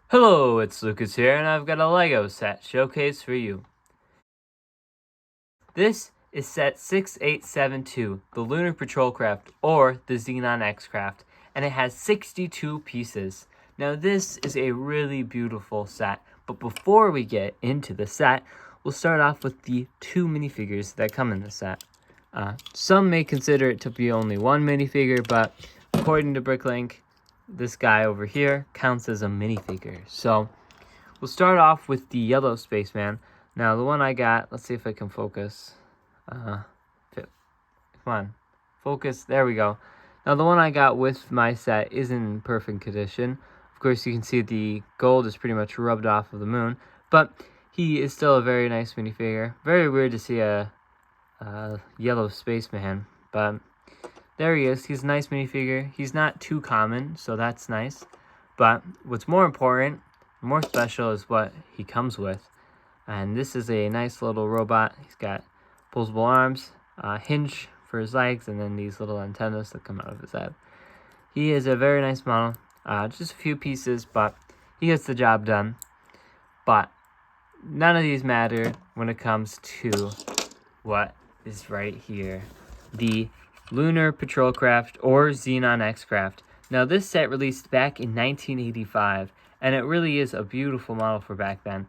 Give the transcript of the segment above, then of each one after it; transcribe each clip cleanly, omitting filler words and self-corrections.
Hello, it's Lucas here, and I've got a LEGO set showcase for you. This is set 6872, the Lunar Patrol Craft, or the Xenon X Craft, and it has 62 pieces. Now this is a really beautiful set, but before we get into the set, we'll start off with the two minifigures that come in the set. Some may consider it to be only one minifigure, but according to Bricklink, this guy over here counts as a minifigure. So we'll start off with the yellow spaceman. Now the one I got, let's see if I can focus. Come on, focus, there we go. Now the one I got with my set is in perfect condition. Of course you can see the gold is pretty much rubbed off of the moon, but he is still a very nice minifigure. Very weird to see a yellow spaceman, but there he is. He's a nice minifigure. He's not too common, so that's nice. But what's more important, more special, is what he comes with. And this is a nice little robot. He's got opposable arms, hinge for his legs, and then these little antennas that come out of his head. He is a very nice model. Just a few pieces, but he gets the job done. But none of these matter when it comes to what is right here. The Lunar Patrol Craft, or Xenon X Craft. Now this set released back in 1985, and it really is a beautiful model for back then.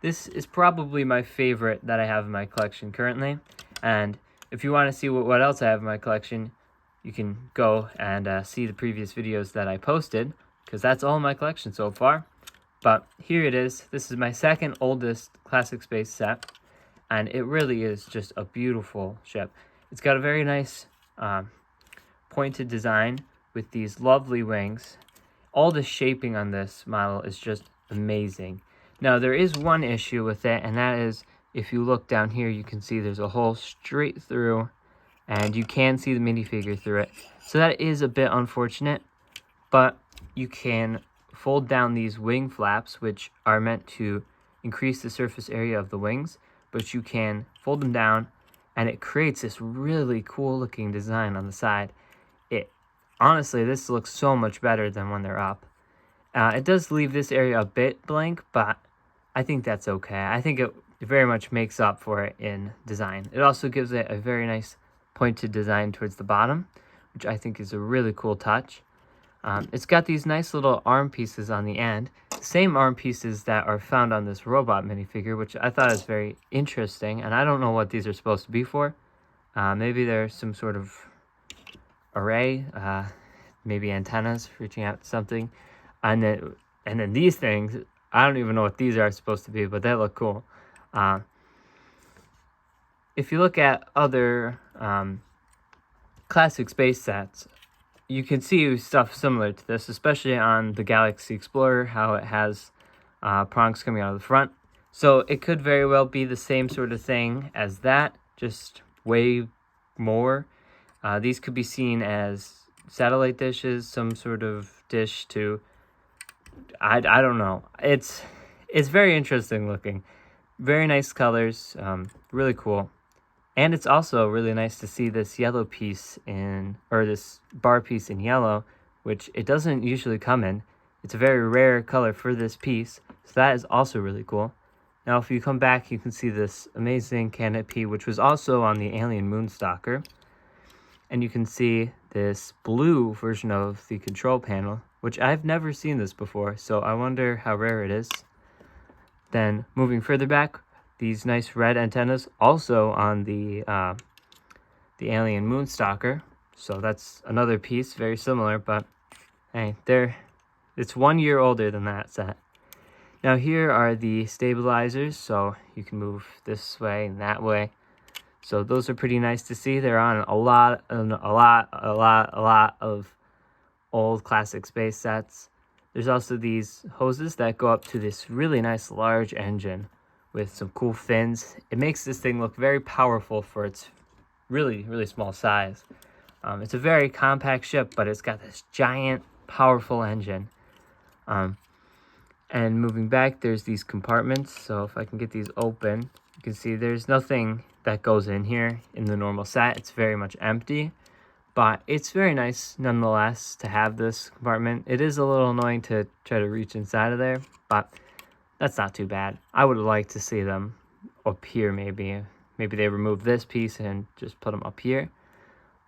This is probably my favorite that I have in my collection currently, and if you want to see what else I have in my collection, you can go and see the previous videos that I posted, because that's all in my collection so far. But here it is. This is my second oldest Classic Space set, and it really is just a beautiful ship. It's got a very nice pointed design with these lovely wings. All the shaping on this model is just amazing. Now there is one issue with it, and that is if you look down here you can see there's a hole straight through, and you can see the minifigure through it. So that is a bit unfortunate, but you can fold down these wing flaps, which are meant to increase the surface area of the wings, but you can fold them down and it creates this really cool looking design on the side. Honestly, this looks so much better than when they're up. It does leave this area a bit blank, but I think that's okay. I think it very much makes up for it in design. It also gives it a very nice pointed design towards the bottom, which I think is a really cool touch. It's got these nice little arm pieces on the end, the same arm pieces that are found on this robot minifigure, which I thought is very interesting, and I don't know what these are supposed to be for. Maybe they're some sort of array, maybe antennas reaching out to something. And then these things, I don't even know what these are supposed to be, but they look cool. If you look at other classic space sets, you can see stuff similar to this, especially on the Galaxy Explorer, how it has prongs coming out of the front. So it could very well be the same sort of thing as that, just way more. These could be seen as satellite dishes, some sort of dish to, I don't know. It's very interesting looking. Very nice colors, really cool. And it's also really nice to see this yellow piece or this bar piece in yellow, which it doesn't usually come in. It's a very rare color for this piece, so that is also really cool. Now if you come back, you can see this amazing canopy, which was also on the Alien Moonstalker. And you can see this blue version of the control panel, which I've never seen this before, so I wonder how rare it is. Then moving further back, these nice red antennas also on the Alien Moonstalker. So that's another piece, very similar, but hey, it's 1 year older than that set. Now here are the stabilizers, so you can move this way and that way. So those are pretty nice to see. They're on a lot of old classic space sets. There's also these hoses that go up to this really nice large engine with some cool fins. It makes this thing look very powerful for its really, really small size. It's a very compact ship, but it's got this giant, powerful engine. And moving back, there's these compartments. So if I can get these open, you can see there's nothing that goes in here in the normal set. It's very much empty, but it's very nice nonetheless to have this compartment. It is a little annoying to try to reach inside of there, but that's not too bad. I would like to see them up here maybe. Maybe they remove this piece and just put them up here.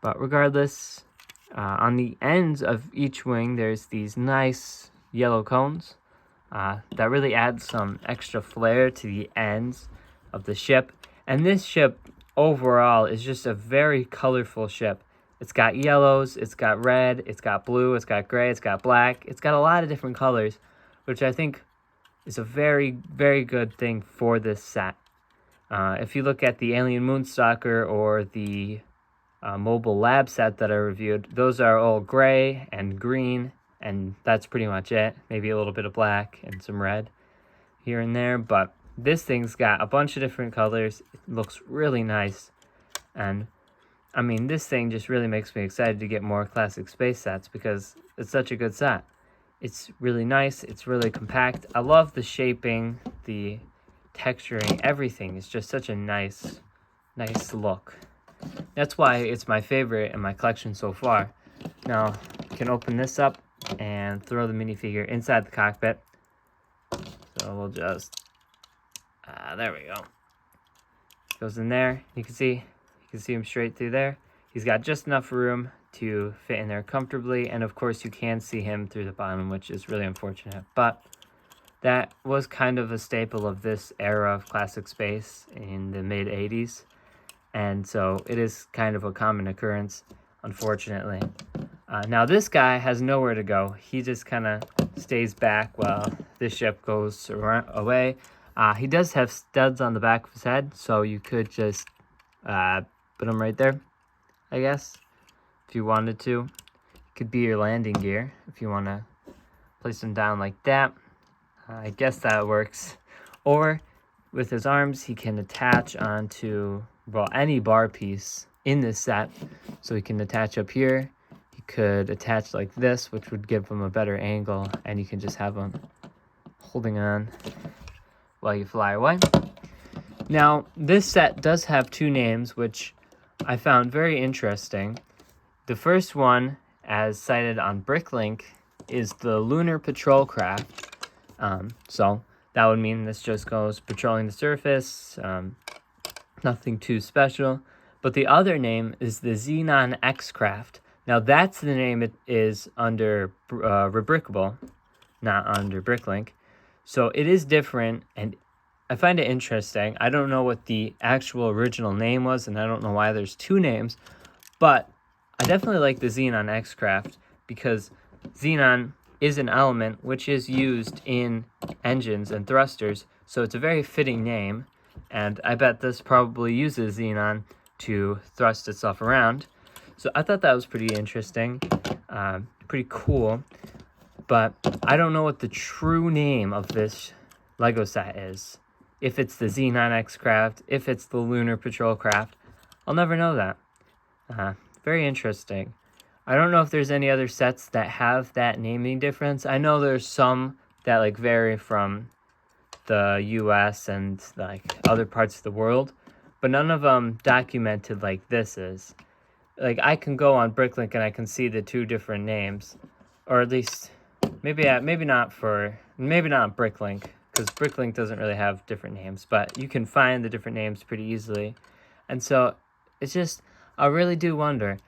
But regardless, on the ends of each wing, there's these nice yellow cones that really add some extra flair to the ends of the ship. And this ship overall is just a very colorful ship. It's got yellows, it's got red, it's got blue, it's got gray, it's got black. It's got a lot of different colors, which I think is a very, very good thing for this set. If you look at the Alien Moonstalker or the mobile lab set that I reviewed, those are all gray and green, and that's pretty much it. Maybe a little bit of black and some red here and there, but this thing's got a bunch of different colors. It looks really nice, and I mean, this thing just really makes me excited to get more classic space sets because it's such a good set. It's really nice, it's really compact. I love the shaping, the texturing, everything is just such a nice look. That's why it's my favorite in my collection so far. Now, you can open this up and throw the minifigure inside the cockpit. So we'll just, there we go. Goes in there. You can see him straight through there. He's got just enough room to fit in there comfortably, and of course you can see him through the bottom, which is really unfortunate. But that was kind of a staple of this era of classic space in the mid-'80s. And so it is kind of a common occurrence, unfortunately. Now this guy has nowhere to go. He just kind of stays back while this ship goes away. He does have studs on the back of his head, so you could just put him right there, I guess, if you wanted to. It could be your landing gear if you want to place him down like that. I guess that works. Or with his arms, he can attach onto, well, any bar piece in this set. So he can attach up here. He could attach like this, which would give him a better angle, and you can just have him holding on while you fly away. Now, this set does have two names, which I found very interesting. The first one, as cited on Bricklink, is the Lunar Patrol Craft. So that would mean this just goes patrolling the surface, nothing too special. But the other name is the Xenon X Craft. Now that's the name it is under Rebrickable, not under Bricklink. So it is different, and I find it interesting. I don't know what the actual original name was, and I don't know why there's two names, but I definitely like the Xenon X Craft because Xenon is an element which is used in engines and thrusters, so it's a very fitting name, and I bet this probably uses Xenon to thrust itself around. So I thought that was pretty interesting, pretty cool, but I don't know what the true name of this Lego set is. If it's the Xenon X Craft, if it's the Lunar Patrol Craft, I'll never know that. Very interesting. I don't know if there's any other sets that have that naming difference. I know there's some that like vary from the US and like other parts of the world, but none of them documented like this is. Like I can go on Bricklink and I can see the two different names, or at least maybe not on Bricklink, because Bricklink doesn't really have different names, but you can find the different names pretty easily. And so it's just, I really do wonder,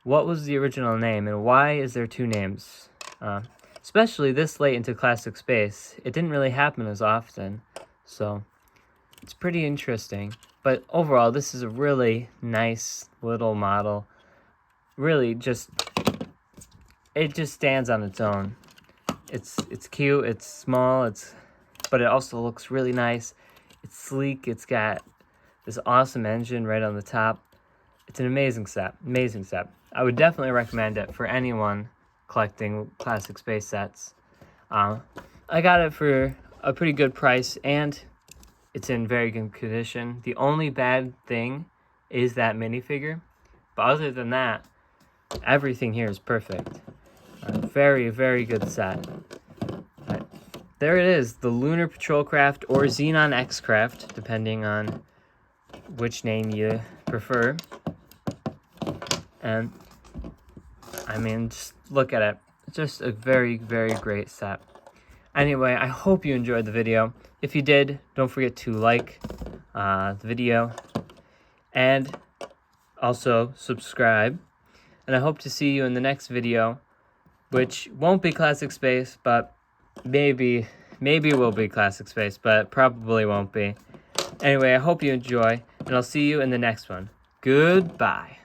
what was the original name and why is there two names? Especially this late into classic space, it didn't really happen as often, so it's pretty interesting. But overall, this is a really nice little model. Really it just stands on its own. It's cute, it's small, but it also looks really nice. It's sleek, it's got this awesome engine right on the top. It's an amazing set. I would definitely recommend it for anyone collecting classic space sets. I got it for a pretty good price, and it's in very good condition. The only bad thing is that minifigure, but other than that, everything here is perfect. Very, very good set. There it is, the Lunar Patrol Craft or Xenon X Craft, depending on which name you prefer. And I mean, just look at it. It's just a very, very great set. Anyway, I hope you enjoyed the video. If you did, don't forget to like the video and also subscribe. And I hope to see you in the next video, which won't be Classic Space, but maybe it will be Classic Space, but probably won't be. Anyway, I hope you enjoy, and I'll see you in the next one. Goodbye.